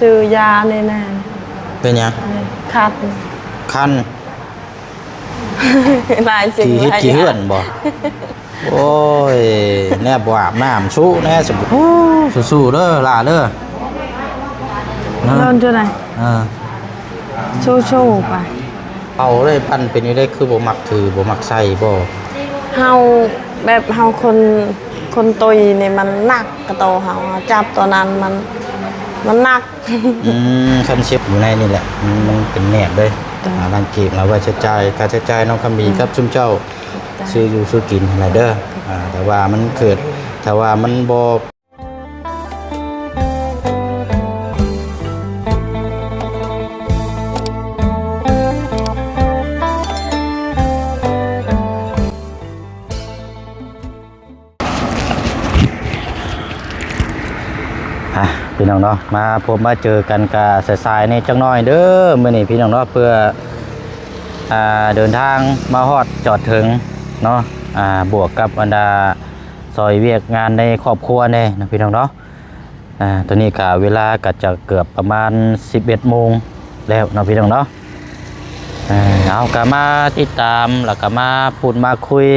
ซื้อยาเลยนะเป็นยังคัดคันลายสิ่งกี่กี่เหือนบ่โอ้ยแน่บ่อาบน้ำชู้แน่สมสู้ๆเด้อล่าเด้อเริ่มจุดไหนชู้ไปเอาเลยปั้นเป็นนี่ได้คือบ่มักถือบ่มักใส่บ่เฮาแบบเฮาคนตุยนี่มันหนักกระโตเฮาจับตัวนั้นมันหนักคันเชฟอยู่ในนี่แหละมันเป็นแหนบเลยร้านเก็บแล้วว่าใช้จ่ายการใช้จ่ายน้องคำมีครับซุ่มเจ้าซื้ออยู่ซื้อกินอะไรเด้อแต่ว่ามันเกิดแต่ว่ามันบ่พี่น้องเนาะมาพบมาเจอกันกับสายๆนี่จังน้อยเด้อมื้อนี้พี่น้องเนาะเพื่อเดินทางมาฮอดจอดถึงเนาะบวกกับบรรดาซอยเวียกงานในครอบครัวเนี่ยนะพี่น้องเนาะตัวนี้ก็เวลาก็จะเกือบประมาณ 11 โมงแล้วเนาะพี่น้องเนาะเอาก็มาติดตามแล้วก็มาพูดมาคุย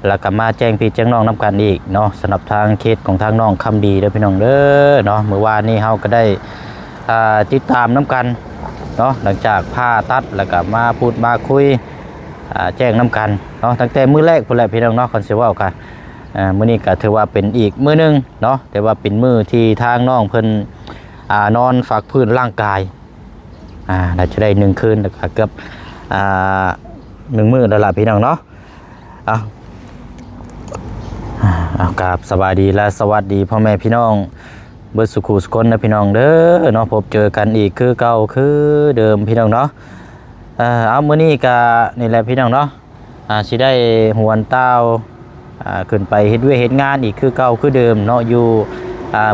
แล้วก็มาแจ้งพี่แจ้งน้องนำกันอีกเนาะสำหรับทางเคสของทางน้องคำดีเด้อพี่น้องเด้อเนาะเมื่อวานนี้เฮาก็ได้ติดตามน้ำกันเนาะหลังจากผ่าตัดแล้วก็มาพูดมาคุยแจ้งน้ำกันเนาะตั้งแต่มื้อแรกพุ่นแหละพี่น้องเนาะคอนเสิร์ตว่ากันมื้อนี้ก็ถือว่าเป็นอีกมื้อนึงเนาะแต่ว่าเป็นมื้อที่ทางน้องเพิ่นนอนฝากพื้นร่างกายน่าจะได้1คืนแล้วก็เกือบ1 มื้อแล้วล่ะพี่น้องเนาะเอากราบสวัสดีและสวัสดีพ่อแม่พี่น้องเบิดสุขุสุคนนะพี่น้องเด้อเนาะพบเจอกันอีกคือเก่าคือเดิมพี่น้องเนาะเอามื้อนี้ก็นี่แหละพี่น้องเนาะสิได้หวนเต้าขึ้นไปเฮ็ดเวยกเฮ็ดงานอีกคือเก่าคือเดิมเนาะอยู่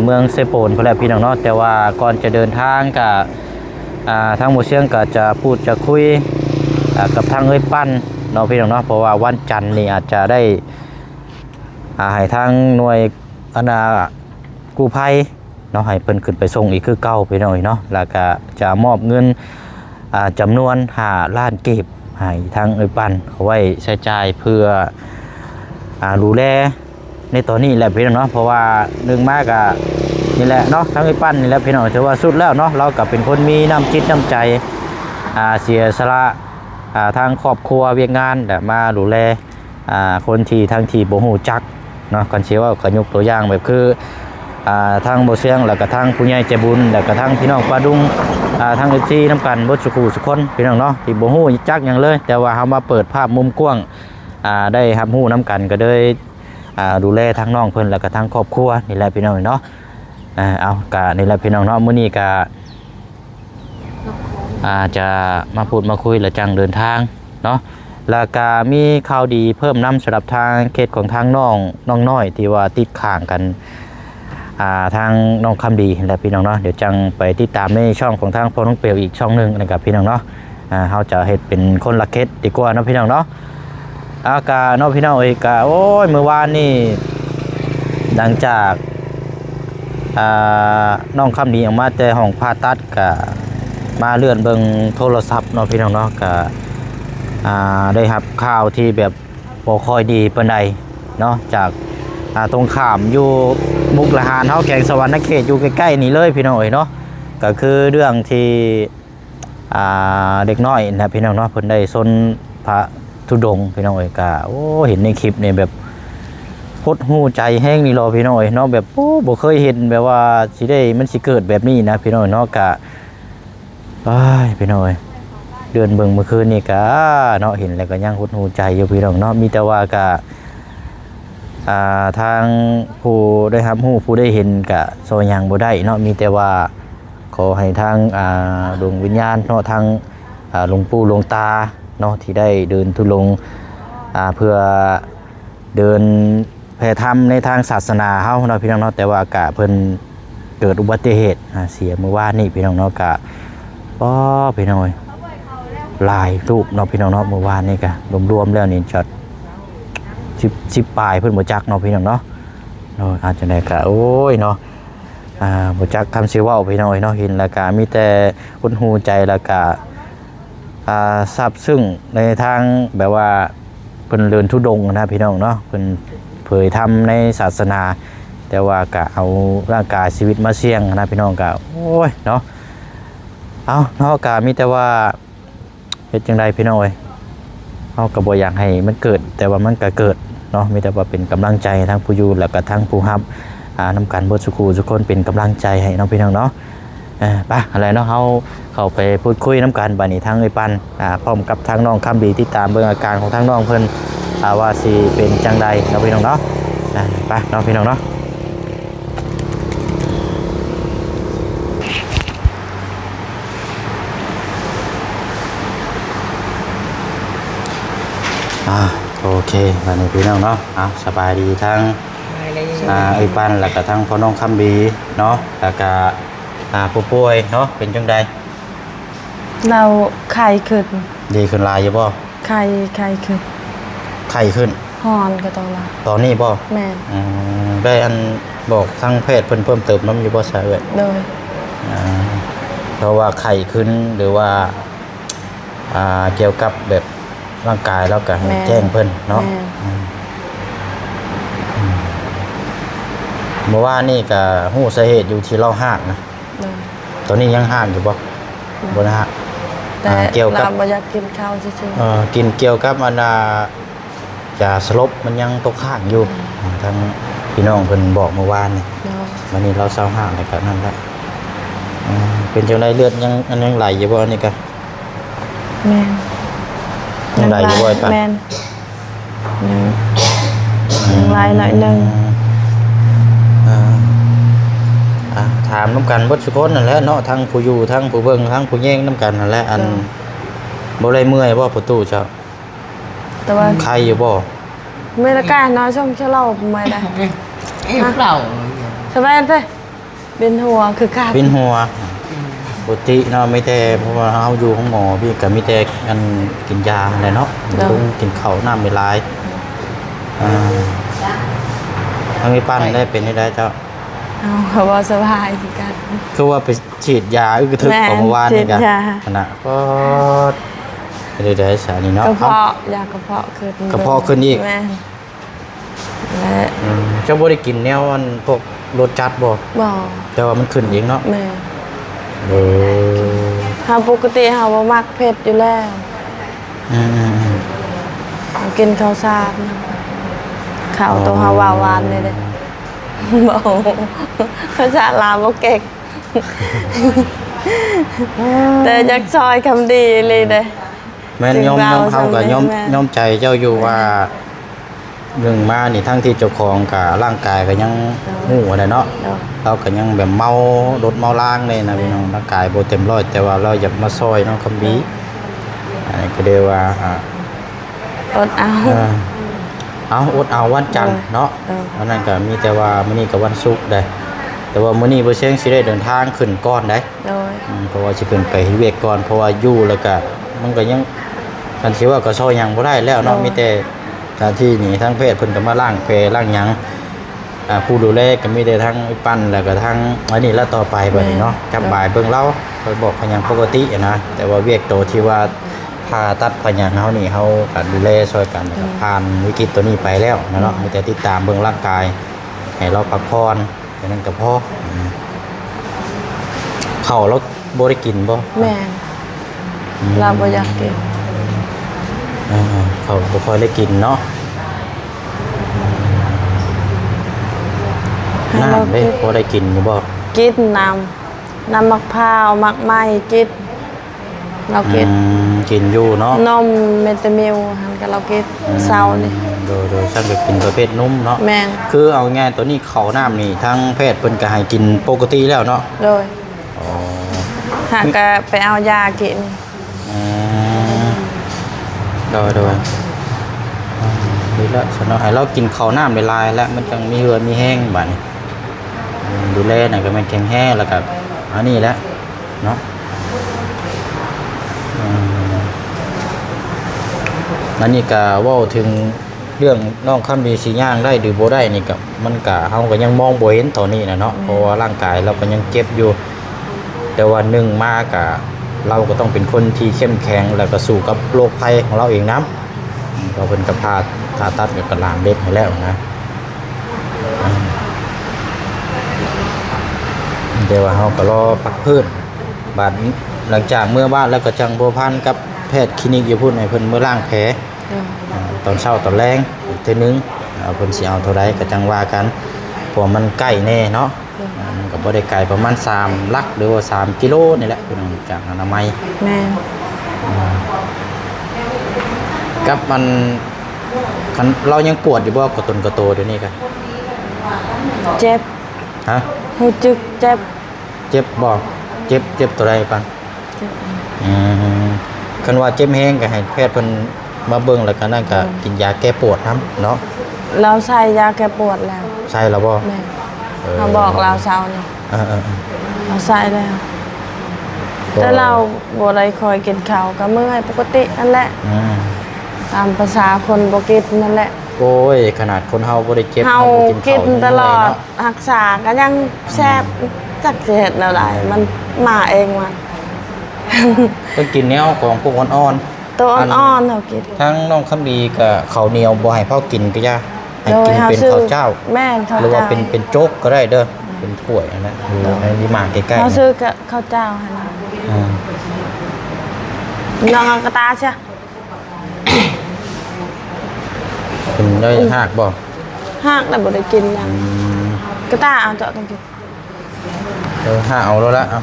เมืองเซโปนพุ่นแหละพี่น้องเนาะแต่ว่าก่อนจะเดินทางก็ทางหมู่เชียงก็จะพูดจะคุยกับทางเอ้ยปั้นเนาะพี่น้องเนาะเพราะว่าวันจันทร์นี่อาจจะได้ให้ทางหน่วยกู้ภัยเนาะให้เพิ่นขึ้นไปส่งอีกคือเก่าไปหน่อยเนาะแล้วก็จะมอบเงินจำนวน5 ล้านเก็บให้ทางเอ้ยปันเอาไว้ใช้จ่ายเพื่อดูแลในตอนนี้แหละพี่น้องเนาะเพราะว่า1มากนี่แหละเนาะทางเอ้ยปันนี่แหละพี่น้องถือว่าสุดแล้วเนาะเราก็เป็นคนมีน้ำจิตน้ำใจเสียสละทางครอบครัวเวียกงานแต่มาดูแลคนที่ทางที่บ่ฮู้จักเนาะก่อนเชื่อว่าก็ยกตัวอย่างแบบคือทางบ่เสียงแล้วก็ทางผู้ใหญ่ใจบุญแล้วก็ทางพี่น้องปลาดุงทางที่น้ำกันบ่สุขุสุคนพี่น้องเนาะที่บ่ฮู้จักหยังเลยแต่ว่าเฮามาเปิดภาพมุมกว้างได้รับรู้น้ำกันก็เลยดูแลทางน้องเพิ่นแล้วก็ทางครอบครัวนี่แหละพี่น้องเนาะเอาก็นี่แหละพี่น้องเนาะมื้อนี้ก็จะมาพูดมาคุยและจังเดินทางเนาะแล้วก็มีข่าวดีเพิ่มน้ำสำหรับทางเคสของทางน้องน้อยที่ว่าติดข้างกันทางน้องคำดีและพี่น้องเนาะเดี๋ยวจังไปติดตามในช่องของทางพ่อน้องเปียวอีกช่องหนึ่งนะครับพี่น้องเนาะเขาจะเห็นเป็นคนละเคสดีกว่าเนาะพี่น้องเนาะอากาเนาะพี่น้องเอกาโอ้ยเมื่อวานนี่หลังจากน้องคำดีออกมาแต่ห้องผ่าตัดกับมาเลื่อนเบิ่งโทรศัพท์เนาะพี่น้องเนาะกับได้รับข่าวที่แบบบ่ค่อยดีปานใดเนาะจากตรงข้ามอยู่มุกดาหารเฮาแขวงสวรรณเขตอยู่ใกล้ๆนี่เลยพี่น้องเนาะก็คือเรื่องที่เด็กน้อยนะพี่น้องเนาะเพิ่นได้ซนพระธุดงค์พี่น้องก็โอ้เห็นในคลิปนี่แบบหดหูใจแห้งนี่รอพี่น้องเนาะแบบโอ้บ่เคยเห็นแบบว่าสิได้มันสิเกิดแบบนี้นะพี่น้องเนาะก็พี่น้องเดือนเบิ่งเมื่อคืนนี่ก็เนาะเห็นแล้วก็ยังหดหูใจอยู่พี่น้องเนาะมีแต่ว่าก็ทางผู้ได้รับรู้ผู้ได้เห็นก็ซอยยังบ่ได้เนาะมีแต่ว่าขอให้ทางดวงวิญญาณเนาะทางหลวงปู่หลวงตาเนาะที่ได้เดินทุดงค์เพื่อเดินแผ่ธรรมในทางศาสนาเฮาเนาะพี่น้องเนาะแต่ว่ากะเพิ่นเกิดอุบัติเหตุเสียเมื่อวานนี้พี่น้องเนาะกะพี่น้องหลายรูปเนาะพี่น้องเนาะเมื่อวานนี้กะรวมๆแล้วนี่จัด10 ปลายเพิ่นบ่จักเนาะพี่น้องเนาะอาจจะได้กะโอ้ยเนาะ บ่จักคำสิเว้าพี่น้อยเนาะเห็นแล้วก็มีแต่คุ้นหูใจแล้วก็ซาบซึ้งในทางแบบว่าเพิ่นเดินธุดงค์นะพี่น้องเนาะเพิ่นเผยธรรมในศาสนาแต่ว่าก็เอาร่างกายชีวิตมาเสี่ยงนะพี่น้องก็โอ้ยเนาะเอาเนาะก็มีแต่ว่าเฮ็ดจังไดพี่น้องเอ้ยเฮาก็บ่อยากให้มันเกิดแต่ว่ามันก็เกิดเนาะมีแต่ว่าเป็นกำลังใจทั้งผู้อยู่แล้วก็ทั้งผู้รับนำกันเบิดสุขทุกคนเป็นกำลังใจให้น้องพี่น้องเนาะไปอะไรเนาะเฮาเข้าไปพูดคุยน้ำกันบัดนี้ทั้งไอ้ปันพร้อมกับทั้งน้องคำดีติดตามเบิ่งอาการของทั้งน้องเพิ่นว่าสิเป็นจังใดน้องพี่น้องเนาะไปน้องพี่น้องเนาะโอเคบัดนี้พี่น้องเนาะสบายดีทั้งไอ้ปันแล้วก็ทั้งพ่อน้องคำดีเนาะแล้วก็ผู้ป่วยเนาะเป็นจังใดเราไข้ขึ้นดีขึ้นหลายอยู่บ่ไข้ขึ้นไข้ขึ้นฮ้อนก็ตอนนี้บ่แม่ได้อันบอกทางแพทย์เพิ่นเพิ่มเติมนำอยู่บ่ซะเอ้ยโดยเพราะว่าไข้ขึ้นหรือว่าเกี่ยวกับแบบร่างกายแล้วก็ให้แจ้งเพิ่นเนาะเมื่อวานนี่ก็ฮู้สาเหตุอยู่ที่เราหากนะตอนนี้ยังหากอยู่บ่นะฮะแต่เกี่ยวกับบ่อยากกินข้าวซื่อกินเกี่ยวกับอันจะสลบมันยังตกค้างอยู่ทางพี่น้องเพิ่นบอกเมื่อวานนี่วันนี้เราเศร้าหากแล้วก็นั่นแหละเป็นจังได๋เลือดยังไหลอยู่บ่นี่ก็แม่นยังไหลอยู่บ่ป่ะแม่นยังไหลหน่อยนึงถามน้ำกันบ่ทุกคนนั่นแหละเนาะทั้งผู้อยู่ทั้งผู้เบิ่งทั้งผู้แย่งน้ำกันนั่นแหละอันบ่ได้เมื่อยบ่ประตูเจ้าแต่ว่าใครอยู่บ่ไม่ละกันเนาะช่วงเช้าเราไม่ได้เปล่าสบายเด้เป็นหัวคือการเป็นหัวปกติเนาะไม่แต่เพราะว่าเฮาอยู่ของหมอพี่ก็มีแต่อันกินยาอะไรเนาะกินข้าวน้ำไม่หลายทางนี้ปั้นได้เป็นได้เจ้าเขาว่าสบายคือกันคือว่าไปฉีดยาอึกทึกของเมื่อวานนี่กันขณะก็ได้สารนี่เนาะกระเพาะยากระเพาะขึ้นกระเพาะขึ้นอีกเจ้าบ่ได้กินแนวอันพวกรสจัดบ่แต่ว่ามันขึ้นเองเนาะเฮาปกติเฮาบ่มักเผ็ดอยู่แล้วกินข้าวสารข้าวตัวเฮาหวานนี่เด้บ่ภาษาลาวบ่เก่งแต่อยากซอยคำดีเลยเด้แม่นยอมเฮาก็ยอมใจเจ้าอยู่ว่าเรื่องมานี่ทั้งที่เจ้าของกับร่างกายก็ยังฮู้อะไรเนาะเราก็ยังแบบเมารถเมาล้างเลยนะพี่น้องร่างกายบ่เต็มร้อยแต่ว่าเราอยากมาซอยน้องคำบีอันนี้ก็เรียกว่าอดเอาอดเอาวันจันทร์เนาะวันนั้นก็มีแต่ว่ามื้อนี้ก็วันศุกร์ได้แต่ว่ามื้อนี้บ่เชิงสิได้เดินทางขึ้นก่อนได้เพราะว่าสิขึ้นไปเฮ็ดเวียกก่อนเพราะว่าอยู่แล้วก็มันก็ยังคันสิว่าก็ซอยหยังบ่ได้แล้วเนาะมีแต่ที่นี่ทั้งเพศเพิ่นก็มาล้างเพล้างหยังผู้ดูแลก็มีแต่ทั้งปั้นแล้วก็ทั้งอันนี้แล้วต่อไปบัดนี้เนาะจับบ่ายเบิ่งเล่าเขาบอกพยังปกตินะแต่ว่าเวียกโตที่ว่าผ่าตัดพยังเฮานี่เฮาก็ดูแลช่วยกันนะครับผ่านวิกฤตตัวนี้ไปแล้วนะเนาะมีแต่ติดตามเบิ่งร่างกายให้เราพักผ่อนแค่นั้นก็พอข้าวเราบ่ได้กินบ่แม่เราบ่อยากกินเขาบ่ค่อยได้กินเนาะน้ำได้พอได้กินอยู่บ่กินน้ำมะพร้าวมักไม้กินเรากินอยู่เนาะนมเมตามิลหันกับเรากินเช้านี่โดยช่างก็กินประเภทนุ่มเนาะแม่คือเอาง่ายตัวนี้ข้าวน้ำนี่ทั้งแพทย์เพิ่นก็ให้กินปกติแล้วเนาะโดยหากก็ไปเอายากินโดยดีแล้วฉันเอาให้เรากินข้าวน้ำหลายๆแล้วมันจังมีเหือมีแห้งบัดนี้ดูแลหน่อยก็มันแข็งแห้งแล้วก็อันนี้แหละเนาะนั่นนี่ก็ว่าถึง เรื่องน้องคำมีสิย่างได้หรือบ่ได้นี่ก็มันก็เฮาก็ยังมองบ่เห็นตอนนี้นะเนาะเพราะว่าร่างกายเราก็ยังเจ็บอยู่แต่ว่าหนึ่งมาก็เราก็ต้องเป็นคนที่เข้มแข็งแล้วก็สู้กับโรคภัยของเราเองนํเราเพิ่นก็ผ่าตัดกับกระลางเล็กให้แล้วนะเดี๋ยวเฮาก็รอพักพื้นบาดหลังจากเมื่อบ้านแล้วก็จังพัวพันกับแพทย์คลินิกอยู่พุ่นให้เพิ่นมื้อล้างแผลตอนเช้าตอนแรงอีกเทื่อนึงเพิ่นสิเอาเท่าใดก็จังว่ากันเพราะมันใกล้แน่เนาะมันก็บ่ได้ไกลประมาณ3 ลักหรือว่า3 กิโลนี่แหละพี่น้องจากอนามัยแม่กับมันคันเรายังปวดอยู่บ่กระตุนกระโตเดี๋ยวนี้ก็เจ็บฮะหูจึกเจ็บบ่เจ็บตัวใดปังคันว่าเจ็บแห้งก็ให้แพทย์เพิ่นมาเบิ่งแล้วก็นั่นก็กินยาแก้ปวดนํเนาะเราใส่ยาแก้ปวดแล้วใช่แล้วบ่แม่เขาบอกเราเช้านี่เราใส่แล้วแต่เราบ่ได้คอยกินข้าวก็เมื่อยปกตินั่นแหละตามภาษาคนบ่กินนั่นแหละโอ้ยขนาดคนเฮาบ่ได้เจ็บเฮากินตลอดรักษาก็ยังแซ่บจักสิเฮ็ดแนวใดมันมาเองมันต้องกินแนวของพวกอ่อนๆตัวอ่อนๆเฮากินทั้งน้องคำดีก็ข้าวเหนียวบ่ให้เฮากินก็อย่าให้กินเป็นข้าวเจ้าแม่นข้าวเจ้าหรือว่าเป็นโจ๊กก็ได้เด้อเป็นถ้วยนั่นแหละให้ดีมากใกล้ๆเฮาซื้อก็ข้าวเจ้าหั่นน่ะน้องเอากระตาใช่เป็นได้หากบ่หากแต่บ่ได้กินหยังกระตาเอาเจาะต้องกินหาเอาแล้วละเอา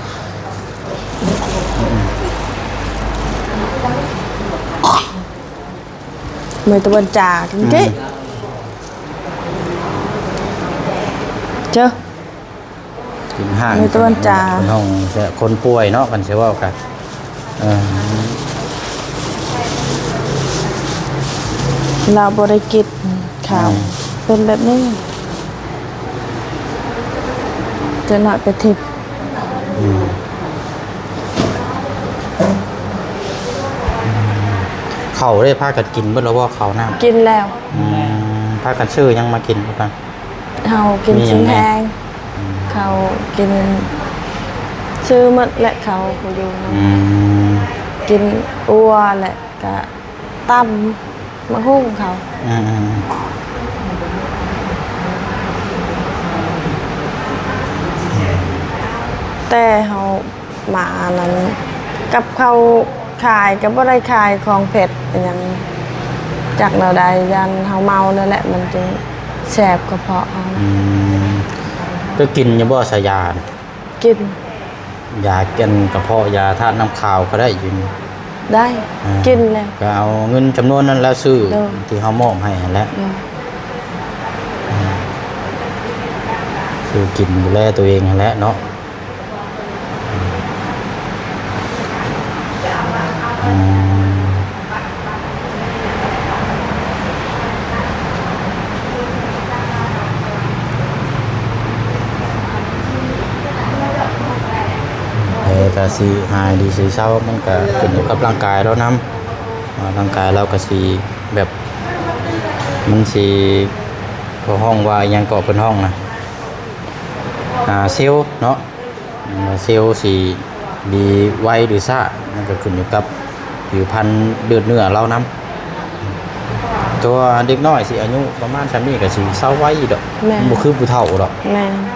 มือตะวันจ่ากินกี้เจอกินห่างมือตะวันจ่าห้องคนป่วยเนาะกันเสียว่ากันเราบริกิตข่าวเป็นแบบนี้จะหน่อยไปทิพย์เขาได้พากันกินเมื่อเราว่าเขาน้ำกินแล้วพากันชื่อยังมากินกันเขากินชิ้นแห้งเขากินชื่อมัดและเขาอยู่กินอัวแหละกะตั้มมะฮุ่งเขาแต่เขาหมานั้นกับเขาขายกับบ่ได้ขายของเผ็ดอย่างจากเราได้ยันเขาเมานั่นแหละมันจึงแสบกระเพาะเขาก็กินยาบ่สายากินยากินกระเพาะยาธาตุน้ำขาวก็ได้ยินได้กินเลยก็เอาเงินจำนวนนั้นแล้วซื้อที่เขามอบให้แล้วซื้อกินดูแลตัวเองแล้วเนาะก็สีหายดีสีเศร้ามันก็เป็นอยู่กับร่างกายแล้วน้ำร่างกายเราก็สีแบบมันสีพอห้องว่ายังก่อเป็นห้องนะเซลล์เนาะเซลล์สีดีไวหรือซ่ามันก็ขึ้นอยู่กับผิวพรรณเลือดเนื้อเราน้ำตัวเด็กน้อยสิอายุประมาณชั้นนี้ก็สีเศร้าไว้ดอกมันคือผู้เฒ่าดอก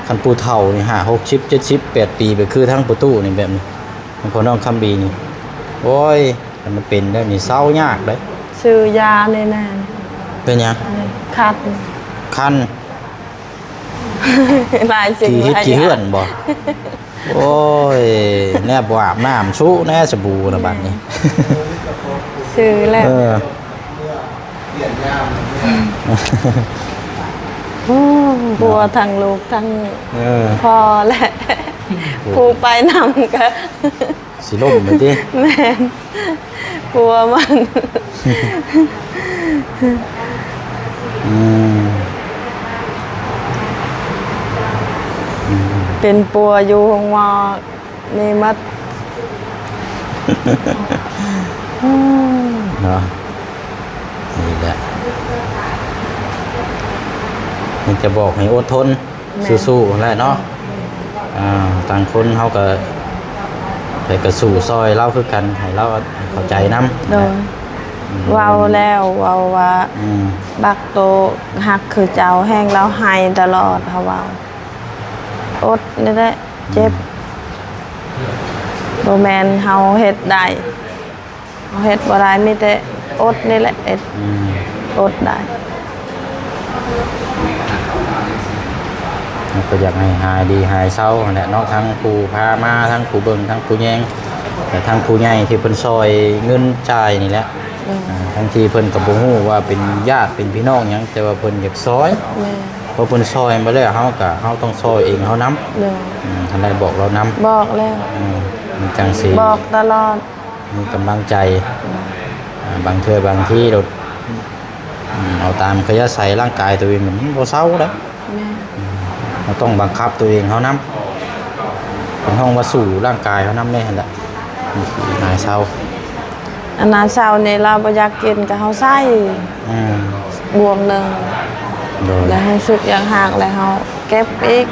คันผู้เฒ่านี่60 70 8 ปีไปคือทั้งประตูนี่แบบนี้มันคนน้องคำบีนี่โอ้ยมันเป็นได้นี่เศร้ายากเลยซื้อยาในแน่เป็นยังคันหลายสิ่งหลายอย่างกี่เฮือนบ่โอ้ยแน่บอาบน้ำชุแน่สบู่นะบัดนี้ซื้อแล้วบัวทั้งลูกทั้งพ่อแหละผู้ไปนำก็สิล่มไปดิแม่กลัวมันเป็นปัวอยู่ห้องมอนี่มัดเนาะนี่แหละ มันจะบอกให้อดทนสู้ๆแหละเนาะต่างคนเฮาก็ไปกระสู่ซอยเล่าคือกันให้เราเข้าใจนำโดยเว้าแล้วเว้าว่าบักโตหักคือเจ้าแห้งแล้วให้ตลอดเฮาเว้าอดนี่แหละเจ็บบ่แม่นเฮาเฮ็ดได้เฮาเฮ็ดบ่ได้มีแต่อดนี่แหละอดได้ก็อยากให้หายดีหายเศร้าแหละเนาะทั้งผู้พามาทั้งผู้เบิ่งทั้งผู้แยงแต่ทั้งผู้ใหญ่ที่เพิ่นซอยเงินจ่ายนี่แหละทั้งที่เพิ่นก็บ่ฮู้ว่าเป็นญาติเป็นพี่น้องหยังแต่ว่าเพิ่นอยากซอยเพราะเพิ่นซอยมาแล้วเฮาต้องซอยเองเฮานำท่านได้บอกเรานำบอกแล้วมันจังสิบอกตลอดมีกำลังใจบางเทื่อบางที่เราเอาตามขยะใส่ร่างกายตัวเองมันบ่เศร้าเด้เราต้องบังคับตัวเองเขานำเป็นห้องว่าสู่ร่างกายเขานำได้แหละหายเศร้าอันนั้นเศร้านี่เราบ่อยากกินก็เฮาใส่บวมนึงแล้วรู้สึกอย่างหักแล้วเฮาเก็บอีก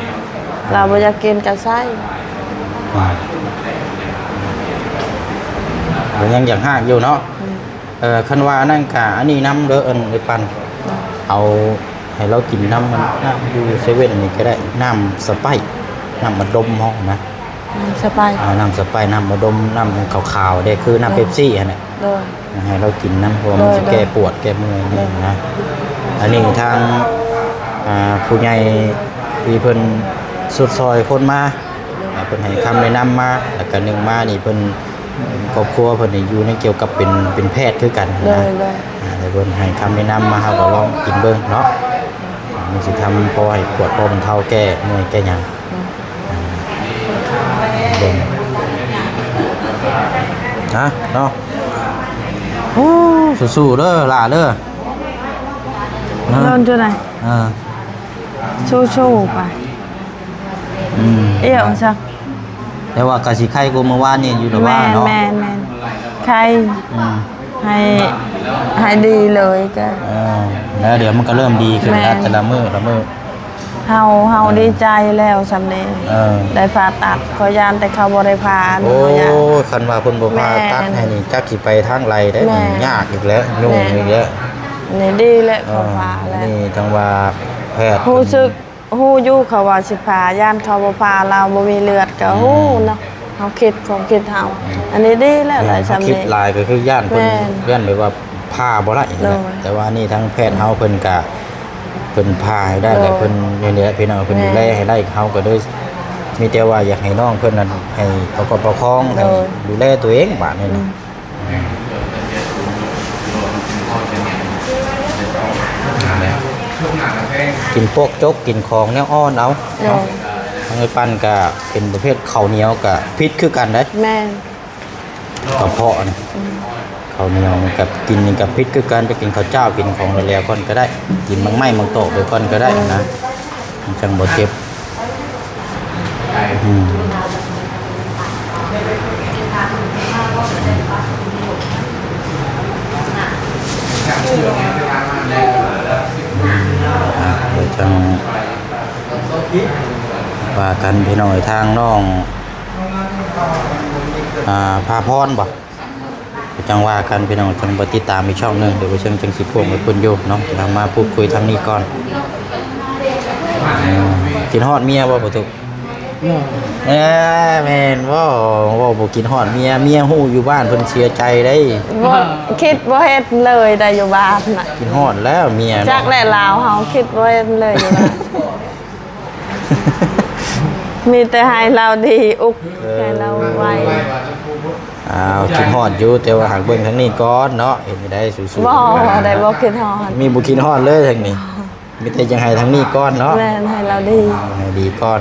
เราบ่อยากกินก็ใส่ยังอยากหักอยู่เนาะคันว่านั่นกะอันนี้น้ำเด้อไอ้ปันเอาให้เรากินน้ำมันน้ำอยู่เซเว่นนี่ก็ได้น้ำสไปร์น้ำมะดมห้องนะน้ำสไปร์น้ำสไปร์น้ำมะดมน้ำขาวๆได้คือน้ำเป๊ปซี่อันนี้ให้เรากินน้ำเพราะมันจะแก้ปวดแก้เมื่อยนี่นะอันนี้ทางผู้ใหญ่ที่เพิ่นสุดซอยคนมาเพิ่นให้คำแนะนำมาแล้วก็นึงมานี่เพิ่นครอบครัวเพิ่นอยู่ในเกี่ยวกับเป็นแพทย์คือกันนะแต่เพิ่นให้คำแนะนำมาเฮาก็ลองกินเบิ่งเนาะมันสิทำพอให้ปวดพอมันเท่าแก้เมื่อยแก้หยังเบิ่งนะเนาะโอ้สู้ๆเด้อล่ะเด้อโดนจุดไหนสู้ๆไปเอี่ยวซักแต่ว่ากะสิไข้กูเมื่อวานนี่อยู่แต่ว่าเนาะแม่ไข้ให้ดีเลยก็แล้วเดี๋ยวมันก็เริ่มดีขึ้นแล้วแต่ละมื้อเฮาดีใจแล้วสำเร็จได้ผ่าตัดขอยานแต่เขาบ่ได้ผ่าโอ้คันว่าเพิ่นบ่ผ่าตัดให้นี่จักสิไปทางไรได้ยากอีกแล้วยุ่งอีกแล้วนี่ดีแล้วเขาผ่าแล้วนี่จังว่าแพทย์รู้สึกฮู้อยู่เขาว่าสิผ่าย่านเขาบ่ผ่าเราบ่มีเลือดก็ฮู้เนาะเฮาคิดของคิดเฮาอันนี้ดีแล้วหลายสำเร็จคิดหลายก็คือย่านเพิ่นย่านแบบว่าผ่าบ่ได้แต่ว่านี่ทั้งแพทย์เฮาเพิ่นก็เพิ่นพาให้ได้แล้วเพิ่นนี่แหละพี่น้องเพิ่นดูแลให้ได้เฮาก็เลยมีแต่ว่าอยากให้น้องเพิ่นนั้นให้ประคองให้ดูแลตัวเองบาดนี้นะกินพวกจกกินของแนวอ้อนเอาทางไอ้ปั้นก็เป็นประเภทข้าวเหนียวก็พิษคือกันได้แม่กระเพาะนี่ข้าวเหนียวกับกินกับพริกคือการจะกินข้าวเจ้ากินของเหลวๆก่อนก็ได้กินมังไม่มังโตไปก่อนก็ได้นะจังบ่เจ็บเดี๋ยวจังว่ากันพี่น้อยทางน้องพาพรบ่จังว่ากันพี่น้องจังติดตามอีกช่องนึงเดี๋ยวไปเชิงจังสิพวกไปเพิ่นอยู่เนาะจะมาพูดคุยทางนี้ก่อนกินฮอดเมียบ่ตุกแม่นบ่กินฮอดเมียฮู้อยู่บ้านเพิ่นเสียใจได้บ่คิดบ่เฮ็ดเลยได้อยู่บ้านน่ะกินฮอดแล้วเมียจักแลลาวเฮาคิดบ่เฮ็ดเลยอยู่บ้านมีแต่ให้เราดีอุกให้เราไวกินฮอดอยู่แต่ว่าหากเบิ่งทางนี้ก่อนเนาะเห็นได้สู้ๆบ่ได้บ่คิดฮอดมีบ่กินฮอดเลยทางนี้มีแต่จังให้ทางนี้ก่อนเนาะแม่นให้เราดีให้ดีก่อน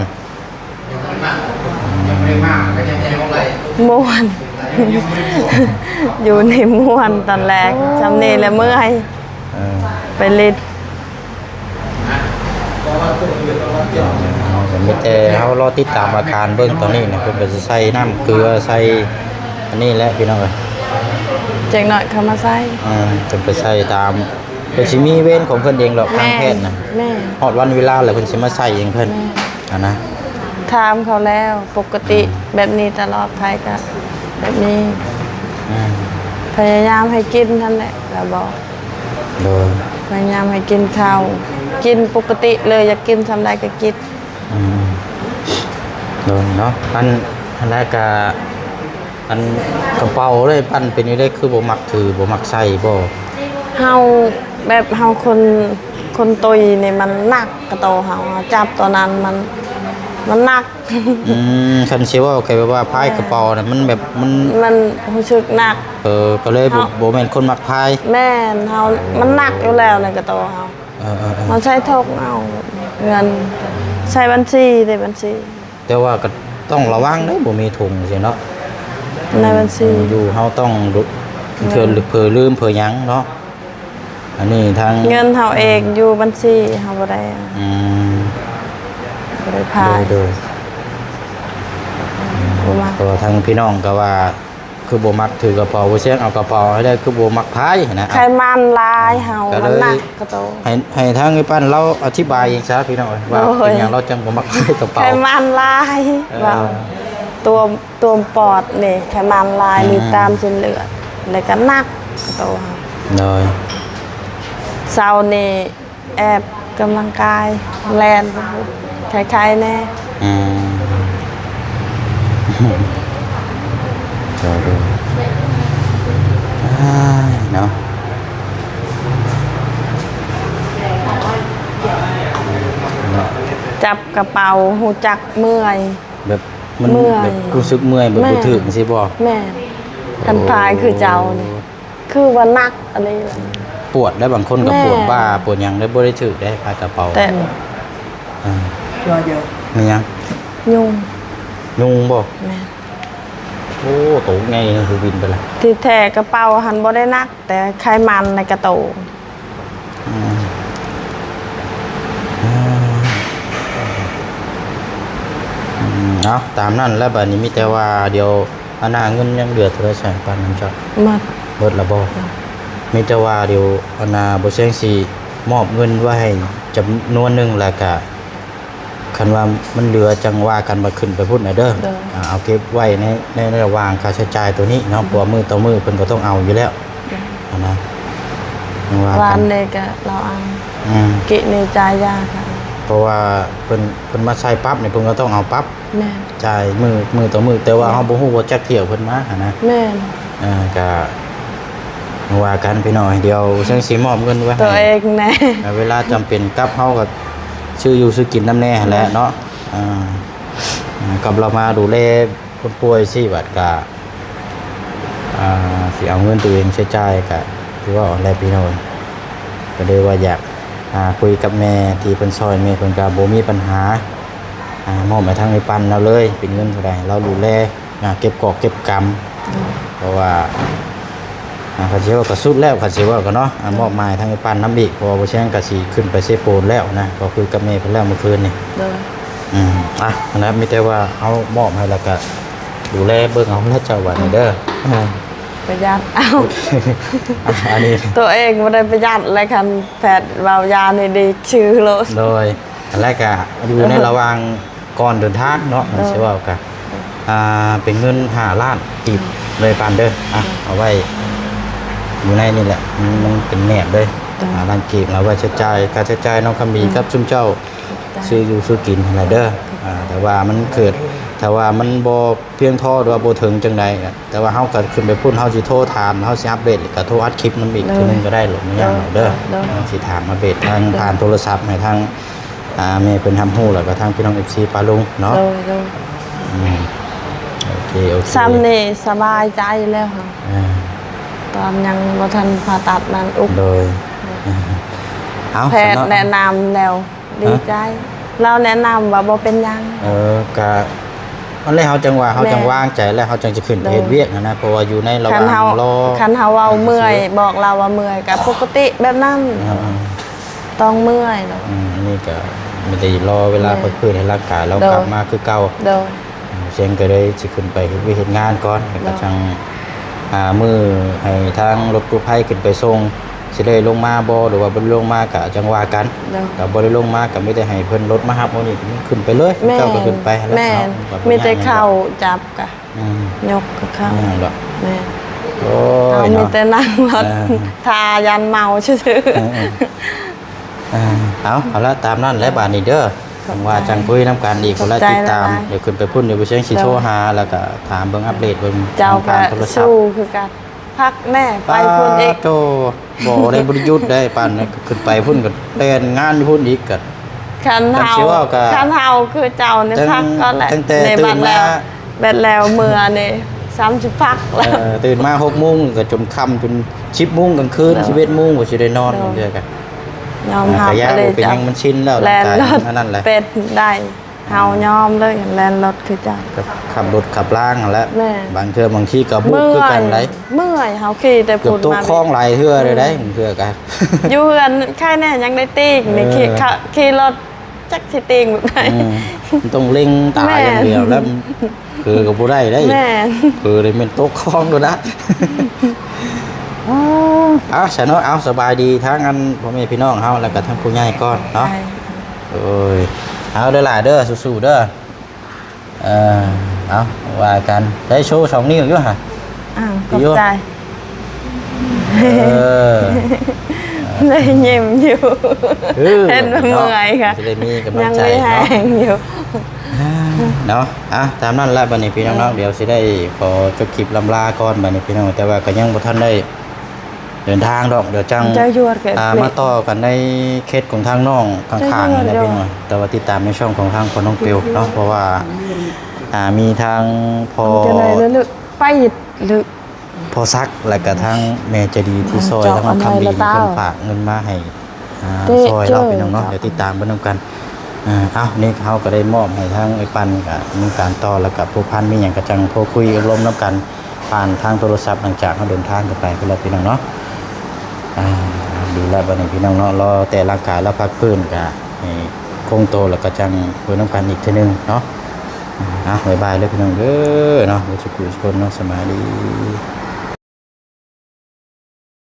ม่วนอยู่ในม่วนตอนแรกจำนี่แหละเมื่อยไปลิดมีแต่เขารอติดตามอาการเบื้องตอนนี้นะเพิ่นก็จะใส่น้ำเกลือใส่อันนี้แหละพี่น้องเอ้ยเจ๊งหน่อยเขามาใส่จะไปใส่ตาม เพิ่นสิมีเวรของเพิ่นเองหรอกทางแพทย์น่ะ แม่ ฮอดวันเวลาแล้วเพิ่นสิมาใส่เองเพิ่นอ่ะนะ ถามเขาแล้วปกติแบบนี้ตลอดไปก็แบบนี้ อืม พยายามให้กินท่านแหละเราบอก โดย พยายามให้กินข้าวกินปกติเลยอยากกินทำไรก็กิน อืมโดยเนาะอันแรกก็อันกระเป๋าเลยปั้นเป็นนี่ได้คือบ่มักถือบ่มักใส่บ่ เฮาแบบเฮาคนตุยนี่มันหนักกระโตเฮาจับตอนนั้นมันหนัก คันสิว่าแกว่าพายกระเป๋าน่ะมันแบบมัน มันรู้สึกหนัก ก็เลยบ่แม่นคนมักพาย แม่นเฮามันหนักอยู่แล้วในกระโตเฮา เออ มันใช้ทกเอาเงินใช้บัญชีในบัญชี แต่ว่าก็ต้องระวังเด้อบ่มีถุงสิเนาะ ในบัญชี อยู่เฮาต้องเทื่อเผลอลืมเผลอหยังเนาะอันนี้ทาง เงินเฮาเองอยู่บัญชีเฮาบ่ได้ อืม บ่ได้พาย โดย บ่มา เพราะว่าทางพี่น้องก็ว่าคือบ่มักถือกระเป๋าบ่เสียงเอากระเป๋าให้ได้คือบ่มักพายนะ ไขมันลายเฮามันหนักกระโต ให้ทางไอ้ปั้นเราอธิบายเองซะพี่น้องว่า โอ้ย เป็นหยังเราจังบ่มักพายกระ ไข เป๋า มันลาย เออ ว่าตัวปอดนี่ไขมันลายมีตามเส้นเลือดแล้วก็หนักกระโตเฮา โดย เช้านี่แอบกำลังกายแล่นคล้ายๆแน่ อืม โดยเนาะ จับกระเป๋าหูจักเมื่อย แบบมัน เมื่อย แบบรู้สึกเมื่อยแบบ แม่ บ่ถึงสิบ่ แม่คันพายคือเจ้านี่คือว่านักอะไรล่ะ ปวดแล้วบางคนก็ แม่ ปวดบ้าปวดหยังได้บ่ได้ถึกได้พายกระเป๋า แต่ อ่า เยอะ มีหยัง ยุง ยุงบ่ แม่ โอ้โตไงคือบินไปละ ที่แท้กระเป๋าหันบ่ได้นัก แต่ไขมันในกระโต อืมเอาตามนั้นแล้วบัดนี้มีแต่ว่าเดี๋ยวอันหน้าเงินยังเหลือเท่าไหร่ใช่ปานนั้นจ้ะ หมา เบิดละบ่มีแต่ว่าเดี๋ยวอันหน้าบ่แซงสิมอบเงินไว้ให้จำนวนหนึงแล้วก็คันว่ามันเหลือจังว่ากันมาขึ้นไปพุ่นน่ะเด้อเอาเก็บไว้ในระหว่างค่าใช้จ่ายตัวนี้เนาะเพราะว่ามือต่อมือเพิ่นก็ต้องเอาอยู่แล้วอันนะจังว่า วั กัน น เลยก็เราเอา อืม กิในจ่ายยาค่ะ เพราะว่าเพิ่นมาใช้ปั๊บนี่เพิ่นก็ต้องเอาปั๊บ แม่น จ่ายมือต่อมือแต่ว่าเฮาบ่ฮู้ว่าจักเที่ยวเพิ่นมาหันนะ แม่น ก็ว่ากันพี่น้อยเดี๋ยวจังสิมอบเงินไว้ ตัว ให้ เองแน่ เวลาจำเป็นกับเฮาก็ชื่ออยู่ซื้อกินน้ำแน่หั่นแหละเนาะกับเรามาดูแลคนป่วยสิบัดก็สิเอาเงินตัวเองใช้จ่ายก็คือว่าแลพี่น้อยก็เลยว่าอยากคุยกับแม่ที่เพิ่นซอยแม่เพิ่นก็บ่มีปัญหามอบให้ทางไอ้ปันเราเลยเป็นเงินเท่าใดเราดูแลเก็บกอกเก็บกำเพราะว่าเขาสิว่าก็สุดแล้วเขาสิว่าก็เนาะมอบหมายทางไอ้ปันน้ำอีกเพราะว่าบ่แช่งก็สิขึ้นไปเซโปนแล้วนะก็คุยกับแม่เพิ่นแล้วเมื่อคืนนี่ เด้อ นะครับมีแต่ว่าเอามอบให้แล้วก็ดูแลเบิ่งเอาแล้วเจ้าว่านี่เด้อ ประหยัดเอา อันนี้ ตัวเองบ่ได้ประหยัดเลยคันแพทย์เว้ายานี่ดีชื่อโลด โดยอันแรกก็อยู่ในระหว่างก่อนเดินทางเนาะมันสิว่าก็เป็นเงิน5ล้านกีบเลยปานเด้อเอาไว้อยู่ในนี่แหละมันเป็นแนบเลย5ล้านกีบเอาไว้ใช้จ่ายค่าใช้จ่ายน้องคำมีกับชุมเจ้าซื้ออยู่ซื้อกินอะไรเด้อแต่ว่ามันเกิดแต่ว่ามันบ่เพียงพอหรือว่าบ่ถึงจังใดก็แต่ว่าเฮาก็ขึ้นไปพูดเฮาสิโทรถามเฮาสิอัปเดตก็โทรอัดคลิปนำอีกทีนึงก็ได้หรอกมันยังเด้อสิถามอัปเดตทางผ่านโทรศัพท์ให้ทางแม่เพิ่นทำฮู้แล้วก็ทางพี่น้อง FC ปาลุงเนาะ เด้อ โอเค ซ้ำนี่สบายใจแล้วค่ะตอนยังบ่ทันผ่าตัดนั้นอุก โดยเอา แพทย์แนะนำแล้วดีใจ เราแนะนำว่าบ่เป็นหยัง ก็อันแรกเฮาจังว่าเฮาจังว่างใจแล้วเฮาจังจะขึ้นไปเฮ็ดเวียกนะเพราะว่าอยู่ในระห คั ว่าน ง เฮาร อ คันเฮาเว้าเมื่อยบอกเราว่าเมื่อยก็ปกติแบบนั้นต้องเมื่อยเนาะ อันนี้ก็ไม่ได้รอเวลาเพิ่นให้ร่างกายเรากลับมาคือเก่า เด้อ เสียงก็เลยสิขึ้นไปเฮ็ดเวียกเฮ็ดงานก่อนแล้วก็จังมือให้ทางรถกู้ภัยขึ้นไปส่ง สิได้ลงมาบ่หรือว่าบ่ได้ลงมาก็จังว่ากัน เด้อ แต่บ่ได้ลงมาก็มีแต่ให้เพิ่นรถมารับเอานี่ขึ้นไปเลย แม่ เจ้าก็ขึ้นไปแล้ว แม่ เนาะก็บ่ มีแต่ ยกหยัง เข้าจับกะ อืม ยกก็เข้า นั่นแหละ แม่ โอ้ เอา ย มี เนาะ แต่นั่งรถ เออ ทายันเมาซื่อ เอาละตามนั่นแหละบาดนี้เด้อจังว่าจังคุยนํกันอีกคนละติดตามเดี๋ยวขึ้นไปพุ่นเดี๋ยวไปเชียงสิโทรหาแล้วก็ถามเบิ่งอัปเดตเบิ่ง ๆเจ้า ทาง ก็ การโทรศัพท์ สู้คือกันพักแน่ไปพุ่นอีก โตบ่ได้บริยุทธ์ได้ปานนั้นขึ้นไปพุ่นก็เต้นงานอยู่พุ่นอีกก็ คัน จัง เฮา สิว่าก็ คันเฮาคือเจ้านี่ ตั้ง พักก็แหละ ตั้งแต่ ใน ตื่ บั น ด มา แล้วเมื่อนี่30พักแล้ว ตื่นมา6โมงก็จนค่ำจน10โมงกลางคืน11โมงก็สิได้นอนเด้อกัน ยอมรับ ขยะ เลย เป็นหยังมันชินแล้ว แลน ร่าง ร กาย ถ อันนั่นแหละ เป็ดได้เฮายอมเลยแลนรถคือเจ้า ขับรถขับล่างนั่นแหละ แม่ บางเทื่อบางทีก็บุกคือกันได้ เมื่อยเฮาขี่แต่ เกือบ พุ่น ตก มา คลองหลายเทื่อเลยได้บางเทื่อกัน อยู่เฮือนใครแน่ยังได้ตีกนี่ขี่รถจักสิตีกแบบไหน มันต้องเล็งตา แม่ อย่างเดียวแล้วมันคือกับผู้ได้ได้ แม่ คือเลยเป็นตกคลองด้วยนะเอาฉันเนาะเอาสบายดีทั้งอันพ่อแม่พี่น้องเฮาแล้วก็ทั้งผู้ใหญ่ก่อนเนาะ โอ้ยเอาเด้อหล่ะเด้อสู้ๆเด้อเอาว่ากันได้โชว์2 นิ้วอยู่ฮะ อ้าวขอบใจ เออ ได้ยิ้มอยู่ เออ เห็นมันเมื่อยค่ะ จะได้มีกำลั ยัง ง ใจ ไม่แห้ เนาะ งอยู่ เนาะตามนั้นแหละบัดนี้พี่น้องๆเดี๋ยวสิได้ขอจบคลิปลำลาก่อนบัดนี้พี่น้องแต่ว่าก็ยังบ่ทันได้เดินทางดอกเดี๋ยวจัง เจ้ายวดเกิด มาต่อกันในเคสของทางน้องข้างๆนี่แหละพี่น้องแต่ว่าติดตามในช่องของทางคนน้องเปียวเนาะเพราะว่ามีทางพอ จะได้ลึกไปลึก พอซักแล้วก็ทางแม่ใจดีที่ซอย เจาะ ทางคำดี อันใดละเต้า เพิ่นฝากเงินมาให้เด้อ ซอยเราพี่น้องเนาะ เจ้า เดี๋ยวติดตามเบิ่งนำกันนี่เขาก็ได้มอบให้ทางไอ้ปันกับมีการต่อแล้วกับผู้พันมีหยังกระจังโทรคุยอารมณ์นำกันผ่านทางโทรศัพท์หลังจากเขาเดินทางกันไปพุ่นละพี่น้องเนาะดีแล้วบัดนี้พี่น้องเนาะรอแต่ร่างกายแล้วพักฟื้นก็ให้คงโตแล้วก็จังคุยนำกันอีกเทื่อนึงเนาะบ๊ายบายเลยพี่น้องเด้อเนาะทุกคนเนาะสบายดี